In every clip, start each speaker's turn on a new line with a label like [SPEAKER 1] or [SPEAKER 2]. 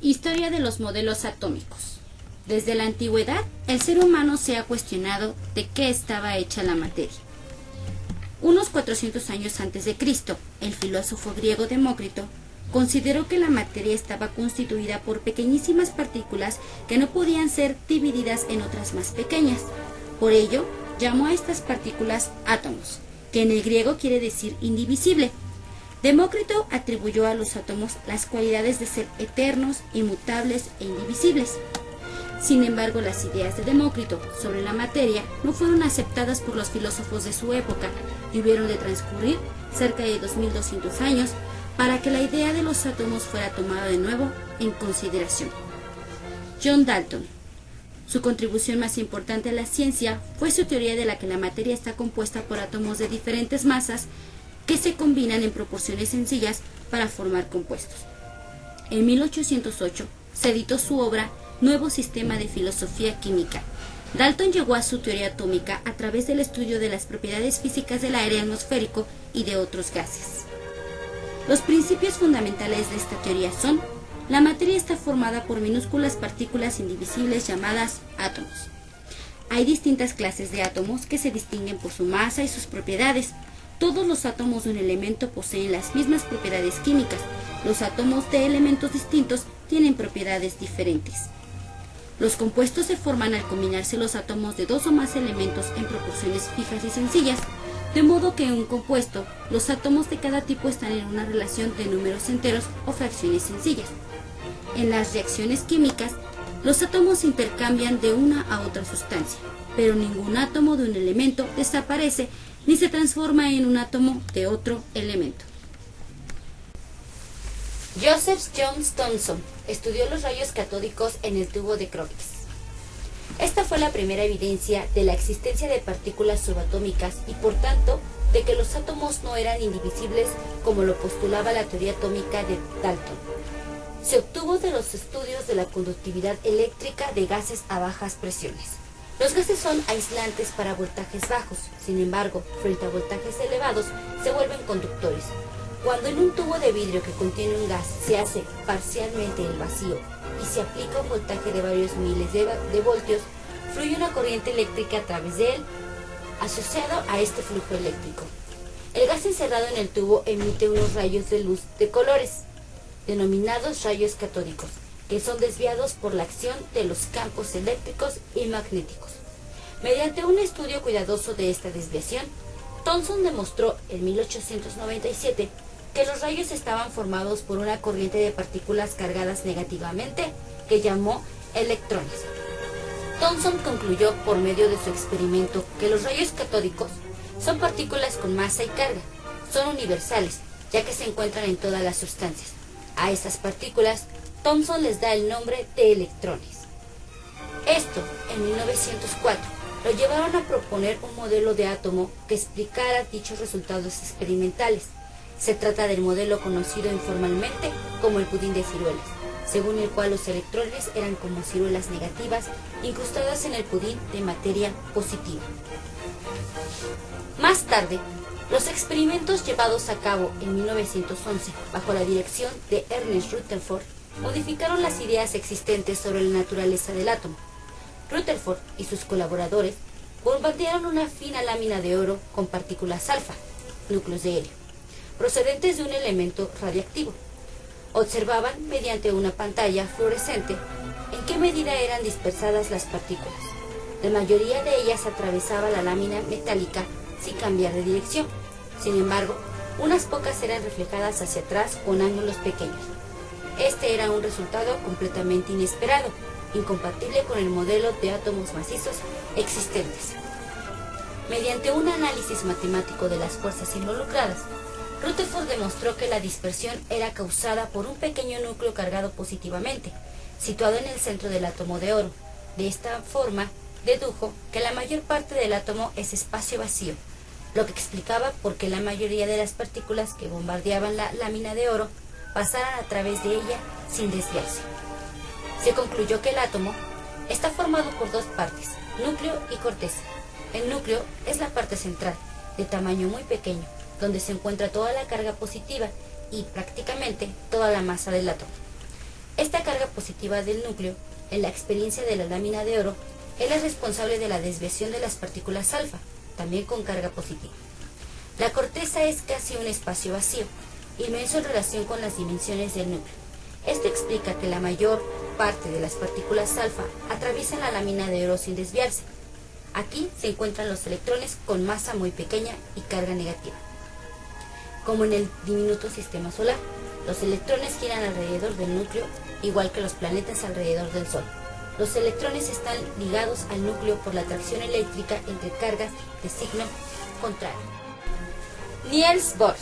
[SPEAKER 1] Historia de los modelos atómicos. Desde la antigüedad, el ser humano se ha cuestionado de qué estaba hecha la materia. Unos 400 años antes de Cristo, el filósofo griego Demócrito consideró que la materia estaba constituida por pequeñísimas partículas que no podían ser divididas en otras más pequeñas. Por ello, llamó a estas partículas átomos, que en el griego quiere decir indivisible. Demócrito atribuyó a los átomos las cualidades de ser eternos, inmutables e indivisibles. Sin embargo, las ideas de Demócrito sobre la materia no fueron aceptadas por los filósofos de su época y hubieron de transcurrir cerca de 2200 años para que la idea de los átomos fuera tomada de nuevo en consideración. John Dalton. Su contribución más importante a la ciencia fue su teoría de la que la materia está compuesta por átomos de diferentes masas que se combinan en proporciones sencillas para formar compuestos. En 1808 se editó su obra Nuevo Sistema de Filosofía Química. Dalton llegó a su teoría atómica a través del estudio de las propiedades físicas del aire atmosférico y de otros gases. Los principios fundamentales de esta teoría son: la materia está formada por minúsculas partículas indivisibles llamadas átomos. Hay distintas clases de átomos que se distinguen por su masa y sus propiedades. Todos los átomos de un elemento poseen las mismas propiedades químicas. Los átomos de elementos distintos tienen propiedades diferentes. Los compuestos se forman al combinarse los átomos de dos o más elementos en proporciones fijas y sencillas, de modo que en un compuesto, los átomos de cada tipo están en una relación de números enteros o fracciones sencillas. En las reacciones químicas, los átomos se intercambian de una a otra sustancia, pero ningún átomo de un elemento desaparece ni se transforma en un átomo de otro elemento. Joseph John Thomson estudió los rayos catódicos en el tubo de Crookes. Esta fue la primera evidencia de la existencia de partículas subatómicas y, por tanto, de que los átomos no eran indivisibles como lo postulaba la teoría atómica de Dalton. Se obtuvo de los estudios de la conductividad eléctrica de gases a bajas presiones. Los gases son aislantes para voltajes bajos, sin embargo, frente a voltajes elevados, se vuelven conductores. Cuando en un tubo de vidrio que contiene un gas se hace parcialmente el vacío y se aplica un voltaje de varios miles de voltios, fluye una corriente eléctrica a través de él, asociado a este flujo eléctrico. El gas encerrado en el tubo emite unos rayos de luz de colores, denominados rayos catódicos, que son desviados por la acción de los campos eléctricos y magnéticos. Mediante un estudio cuidadoso de esta desviación, Thomson demostró en 1897 que los rayos estaban formados por una corriente de partículas cargadas negativamente que llamó electrones. Thomson concluyó por medio de su experimento que los rayos catódicos son partículas con masa y carga, son universales, ya que se encuentran en todas las sustancias. A estas partículas, Thomson les da el nombre de electrones. Esto, en 1904, lo llevaron a proponer un modelo de átomo que explicara dichos resultados experimentales. Se trata del modelo conocido informalmente como el pudín de ciruelas, según el cual los electrones eran como ciruelas negativas incrustadas en el pudín de materia positiva. Más tarde, los experimentos llevados a cabo en 1911 bajo la dirección de Ernest Rutherford modificaron las ideas existentes sobre la naturaleza del átomo. Rutherford y sus colaboradores bombardearon una fina lámina de oro con partículas alfa, núcleos de helio, procedentes de un elemento radiactivo. Observaban mediante una pantalla fluorescente en qué medida eran dispersadas las partículas. La mayoría de ellas atravesaba la lámina metálica sin cambiar de dirección. Sin embargo, unas pocas eran reflejadas hacia atrás con ángulos pequeños. Este era un resultado completamente inesperado, incompatible con el modelo de átomos macizos existentes. Mediante un análisis matemático de las fuerzas involucradas, Rutherford demostró que la dispersión era causada por un pequeño núcleo cargado positivamente, situado en el centro del átomo de oro. De esta forma, dedujo que la mayor parte del átomo es espacio vacío, lo que explicaba por qué la mayoría de las partículas que bombardeaban la lámina de oro pasaran a través de ella sin desviarse. Se concluyó que el átomo está formado por dos partes, núcleo y corteza. El núcleo es la parte central, de tamaño muy pequeño, donde se encuentra toda la carga positiva y prácticamente toda la masa del átomo. Esta carga positiva del núcleo, en la experiencia de la lámina de oro, es la responsable de la desviación de las partículas alfa, también con carga positiva. La corteza es casi un espacio vacío, inmenso en relación con las dimensiones del núcleo. Esto explica que la mayor parte de las partículas alfa atraviesan la lámina de oro sin desviarse. Aquí se encuentran los electrones con masa muy pequeña y carga negativa. Como en el diminuto sistema solar, los electrones giran alrededor del núcleo, igual que los planetas alrededor del Sol. Los electrones están ligados al núcleo por la atracción eléctrica entre cargas de signo contrario. Niels Bohr.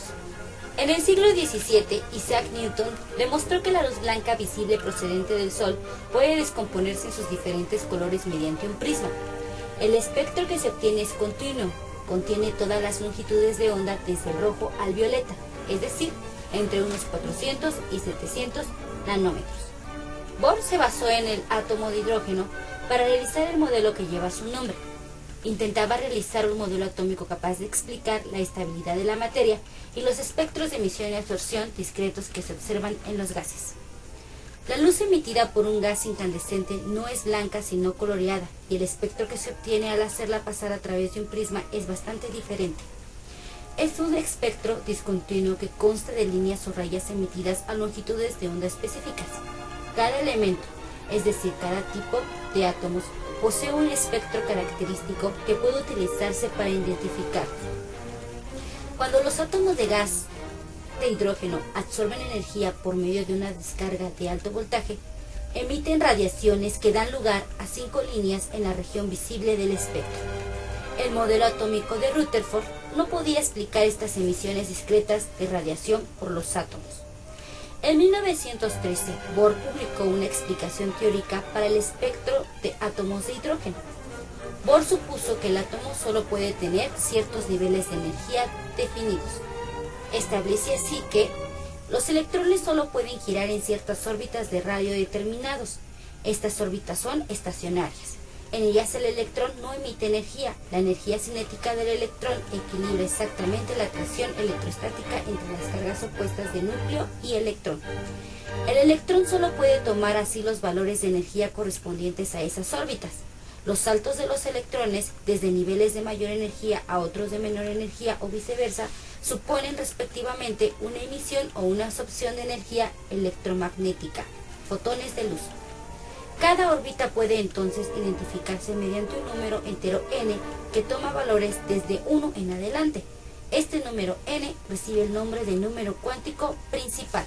[SPEAKER 1] En el siglo XVII, Isaac Newton demostró que la luz blanca visible procedente del Sol puede descomponerse en sus diferentes colores mediante un prisma. El espectro que se obtiene es continuo, contiene todas las longitudes de onda desde el rojo al violeta, es decir, entre unos 400 y 700 nanómetros. Bohr se basó en el átomo de hidrógeno para realizar el modelo que lleva su nombre. Intentaba realizar un modelo atómico capaz de explicar la estabilidad de la materia y los espectros de emisión y absorción discretos que se observan en los gases. La luz emitida por un gas incandescente no es blanca sino coloreada, y el espectro que se obtiene al hacerla pasar a través de un prisma es bastante diferente. Es un espectro discontinuo que consta de líneas o rayas emitidas a longitudes de onda específicas. Cada elemento, es decir, cada tipo de átomos, posee un espectro característico que puede utilizarse para identificarlos. Cuando los átomos de gas de hidrógeno absorben energía por medio de una descarga de alto voltaje, emiten radiaciones que dan lugar a 5 líneas en la región visible del espectro. El modelo atómico de Rutherford no podía explicar estas emisiones discretas de radiación por los átomos. En 1913, Bohr publicó una explicación teórica para el espectro de átomos de hidrógeno. Bohr supuso que el átomo solo puede tener ciertos niveles de energía definidos. Establece así que los electrones solo pueden girar en ciertas órbitas de radio determinados. Estas órbitas son estacionarias. En ellas el electrón no emite energía. La energía cinética del electrón equilibra exactamente la atracción electrostática entre las cargas opuestas de núcleo y electrón. El electrón solo puede tomar así los valores de energía correspondientes a esas órbitas. Los saltos de los electrones, desde niveles de mayor energía a otros de menor energía o viceversa, suponen respectivamente una emisión o una absorción de energía electromagnética, fotones de luz. Cada órbita puede entonces identificarse mediante un número entero n que toma valores desde 1 en adelante. Este número n recibe el nombre de número cuántico principal.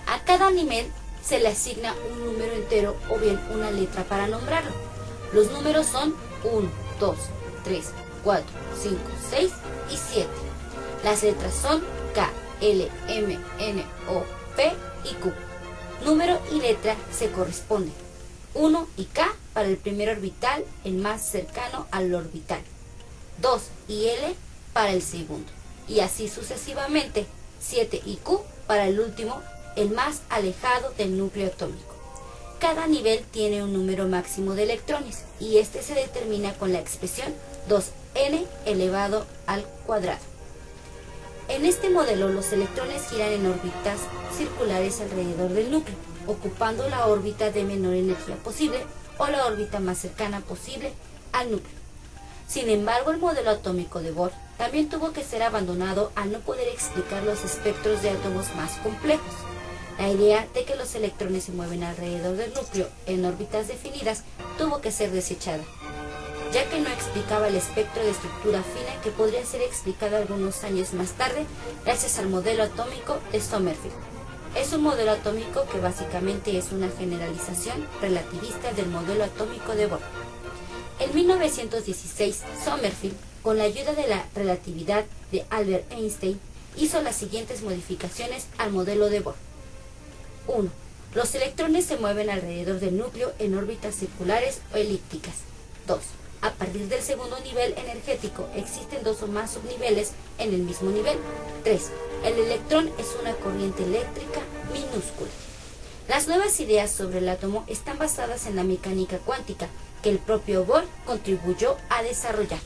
[SPEAKER 1] A cada nivel se le asigna un número entero o bien una letra para nombrarlo. Los números son 1, 2, 3, 4, 5, 6 y 7. Las letras son K, L, M, N, O, P y Q. Número y letra se corresponden. 1 y K para el primer orbital, el más cercano al orbital. 2 y L para el segundo. Y así sucesivamente. 7 y Q para el último, el más alejado del núcleo atómico. Cada nivel tiene un número máximo de electrones y este se determina con la expresión 2n elevado al cuadrado. En este modelo los electrones giran en órbitas circulares alrededor del núcleo, ocupando la órbita de menor energía posible o la órbita más cercana posible al núcleo. Sin embargo, el modelo atómico de Bohr también tuvo que ser abandonado al no poder explicar los espectros de átomos más complejos. La idea de que los electrones se mueven alrededor del núcleo en órbitas definidas tuvo que ser desechada, ya que no explicaba el espectro de estructura fina que podría ser explicado algunos años más tarde gracias al modelo atómico de Sommerfeld. Es un modelo atómico que básicamente es una generalización relativista del modelo atómico de Bohr. En 1916, Sommerfeld, con la ayuda de la relatividad de Albert Einstein, hizo las siguientes modificaciones al modelo de Bohr. 1. Los electrones se mueven alrededor del núcleo en órbitas circulares o elípticas. 2. A partir del segundo nivel energético existen 2 o más subniveles en el mismo nivel. 3. El electrón es una corriente eléctrica minúscula. Las nuevas ideas sobre el átomo están basadas en la mecánica cuántica que el propio Bohr contribuyó a desarrollar.